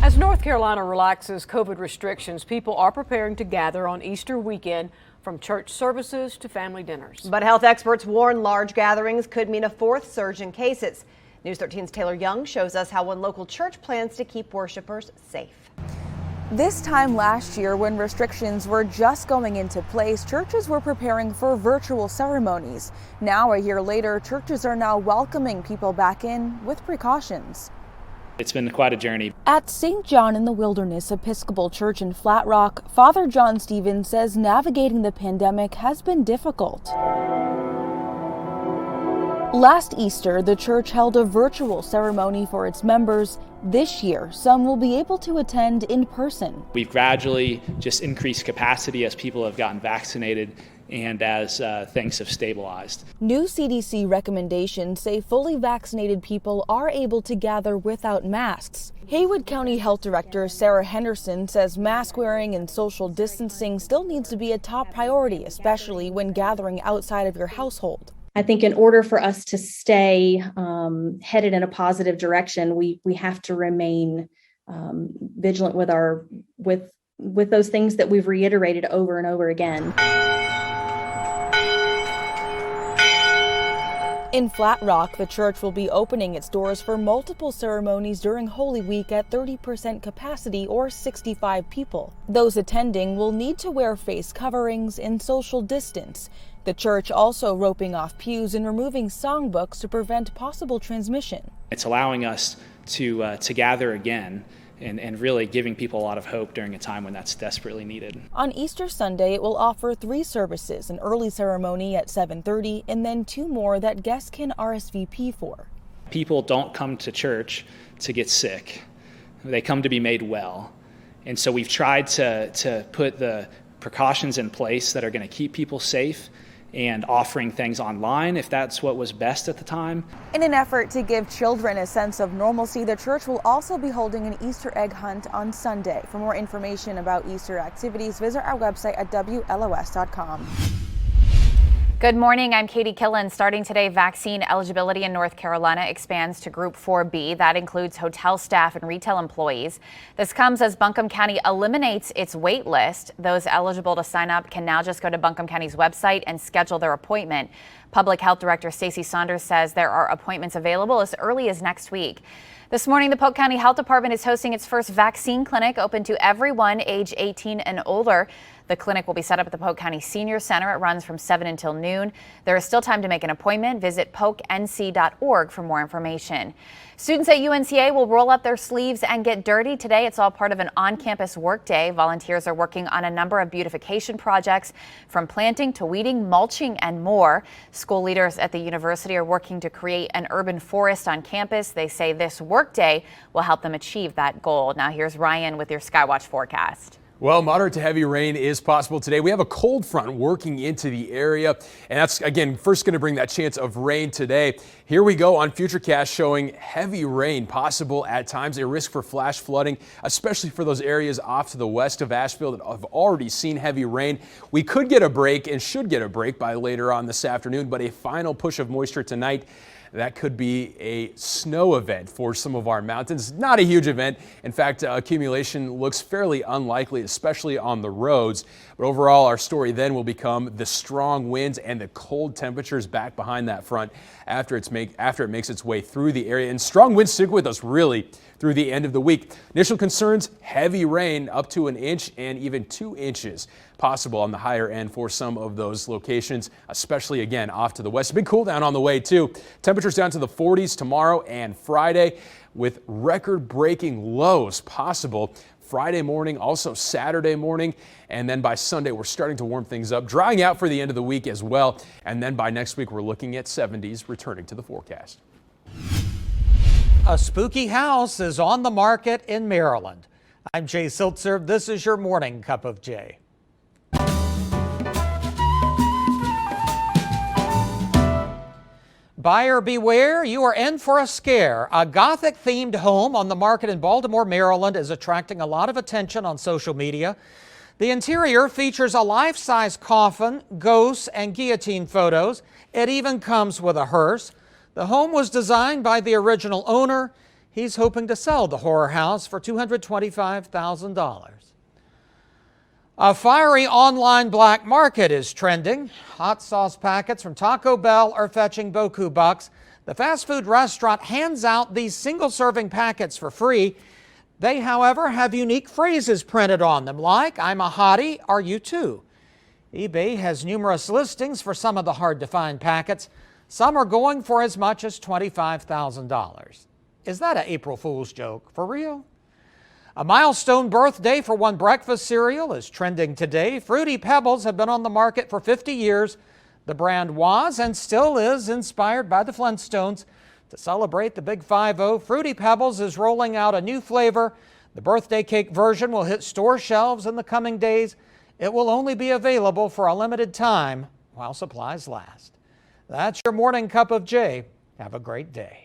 As North Carolina relaxes COVID restrictions, people are preparing to gather on Easter weekend, from church services to family dinners. But health experts warn large gatherings could mean a fourth surge in cases. News 13's Taylor Young shows us how one local church plans to keep worshipers safe. This time last year, when restrictions were just going into place, churches were preparing for virtual ceremonies. Now, a year later, churches are now welcoming people back in with precautions. It's been quite a journey. At St. John in the Wilderness Episcopal Church in Flat Rock, Father John Stevens says navigating the pandemic has been difficult. Last Easter, the church held a virtual ceremony for its members. This year, some will be able to attend in person. We've gradually just increased capacity as people have gotten vaccinated and as things have stabilized. New CDC recommendations say fully vaccinated people are able to gather without masks. Haywood County Health Director Sarah Henderson says mask wearing and social distancing still needs to be a top priority, especially when gathering outside of your household. I think in order for us to stay headed in a positive direction, we have to remain vigilant with those things that we've reiterated over and over again. In Flat Rock, the church will be opening its doors for multiple ceremonies during Holy Week at 30% capacity or 65 people. Those attending will need to wear face coverings and social distance. The church also roping off pews and removing songbooks to prevent possible transmission. It's allowing us to gather again and really giving people a lot of hope during a time when that's desperately needed. On Easter Sunday, it will offer 3 services, an early ceremony at 7:30 and then 2 more that guests can RSVP for. People don't come to church to get sick. They come to be made well. And so we've tried to put the precautions in place that are going to keep people safe and offering things online if that's what was best at the time. In an effort to give children a sense of normalcy, the church will also be holding an Easter egg hunt on Sunday. For more information about Easter activities, visit our website at WLOS.com. Good morning, I'm Katie Killen. Starting today, vaccine eligibility in North Carolina expands to Group 4B. That includes hotel staff and retail employees. This comes as Buncombe County eliminates its wait list. Those eligible to sign up can now just go to Buncombe County's website and schedule their appointment. Public Health Director Stacey Saunders says there are appointments available as early as next week. This morning, the Polk County Health Department is hosting its first vaccine clinic open to everyone age 18 and older. The clinic will be set up at the Polk County Senior Center. It runs from 7 until noon. There is still time to make an appointment. Visit polknc.org for more information. Students at UNCA will roll up their sleeves and get dirty today. It's all part of an on-campus work day. Volunteers are working on a number of beautification projects, from planting to weeding, mulching, and more. School leaders at the university are working to create an urban forest on campus. They say this work day will help them achieve that goal. Now here's Ryan with your Skywatch forecast. Well, moderate to heavy rain is possible today. We have a cold front working into the area, and that's, again, first going to bring that chance of rain today. Here we go on Futurecast showing heavy rain possible at times, a risk for flash flooding, especially for those areas off to the west of Asheville that have already seen heavy rain. We could get a break and should get a break by later on this afternoon, but a final push of moisture tonight. That could be a snow event for some of our mountains. Not a huge event. In fact, accumulation looks fairly unlikely, especially on the roads. But overall, our story then will become the strong winds and the cold temperatures back behind that front after it makes its way through the area. And strong winds stick with us really through the end of the week. Initial concerns, heavy rain up to 1 inch and even 2 inches possible on the higher end for some of those locations, especially again off to the west. Big cool down on the way too. Temperatures down to the 40s tomorrow and Friday with record-breaking lows possible Friday morning, also Saturday morning, and then by Sunday we're starting to warm things up, drying out for the end of the week as well, and then by next week we're looking at 70s returning to the forecast. A spooky house is on the market in Maryland. I'm Jay Siltzer. This is your morning cup of Jay. Buyer beware, you are in for a scare. A Gothic-themed home on the market in Baltimore, Maryland is attracting a lot of attention on social media. The interior features a life-size coffin, ghosts, and guillotine photos. It even comes with a hearse. The home was designed by the original owner. He's hoping to sell the horror house for $225,000. A fiery online black market is trending. Hot sauce packets from Taco Bell are fetching beaucoup bucks. The fast food restaurant hands out these single-serving packets for free. They, however, have unique phrases printed on them, like, "I'm a hottie, are you too?" eBay has numerous listings for some of the hard-to-find packets. Some are going for as much as $25,000. Is that an April Fool's joke? For real? A milestone birthday for one breakfast cereal is trending today. Fruity Pebbles have been on the market for 50 years. The brand was and still is inspired by the Flintstones. To celebrate the Big 5-0, Fruity Pebbles is rolling out a new flavor. The birthday cake version will hit store shelves in the coming days. It will only be available for a limited time while supplies last. That's your morning cup of J. Have a great day.